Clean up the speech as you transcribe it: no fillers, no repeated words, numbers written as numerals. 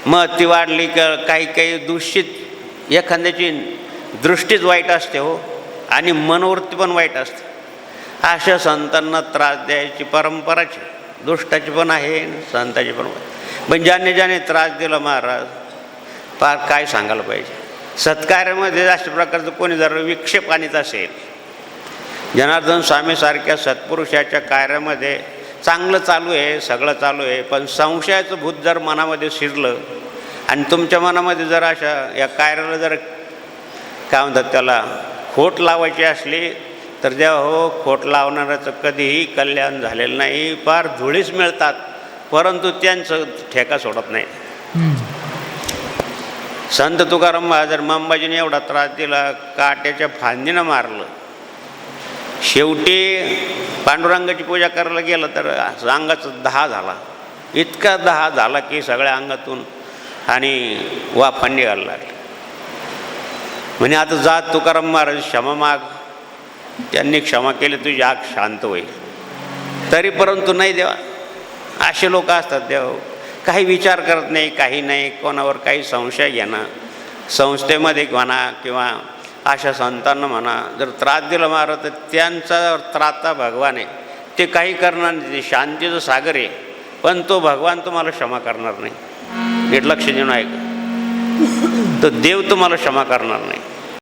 मग ती वाढली का काही काही दूषित एखाद्याची दृष्टीच वाईट असते हो, आणि मनोवृत्ती पण वाईट असते. अशा संतांना त्रास द्यायची परंपराची दुष्टाची पण आहे, संताची पण आहे. पण ज्याने ज्याने त्रास दिला महाराज फार काय सांगायला पाहिजे. सत्कार्यामध्ये अशा प्रकारचं कोणी जर विक्षेप आणत असेल, जनार्दन स्वामीसारख्या सत्पुरुषाच्या कार्यामध्ये चांगलं चालू आहे, सगळं चालू आहे, पण संशयाचं भूत जर मनामध्ये शिरलं आणि तुमच्या मनामध्ये जर अशा या कार्याला जर काय म्हणतात त्याला खोट लावायची असली तर जेव्हा हो खोट लावणाऱ्याचं कधीही कल्याण झालेलं नाही, फार धुळीस मिळतात, परंतु त्यांचं ठेका सोडत नाही. संत तुकाराम महाराज अंबाजीने एवढा त्रास दिला, काट्याच्या फांदीनं मारलं. शेवटी पांडुरंगाची पूजा करायला गेलं तर अंगाचं दाह झाला, इतका दाह झाला की सगळ्या अंगातून आणि वाफा निघायला लागली. म्हणे आता जात तुकाराम महाराज क्षमा माग. त्यांनी क्षमा केली, तुझी आग शांत होईल. तरी परंतु नाही देवा, असे लोक असतात देव, काही विचार करत नाही, काही नाही, कोणावर काही संशय घेणं. संस्थेमध्ये म्हणा किंवा अशा संतांना म्हणा जर त्रास दिला महाराज तर त्यांचा त्राता भगवान आहे, ते काही करणार नाही, शांतीचं सागर आहे, पण तो भगवान तुम्हाला क्षमा करणार नाही. नीट लक्ष देऊन ऐका, तो देव तुम्हाला क्षमा करणार नाही.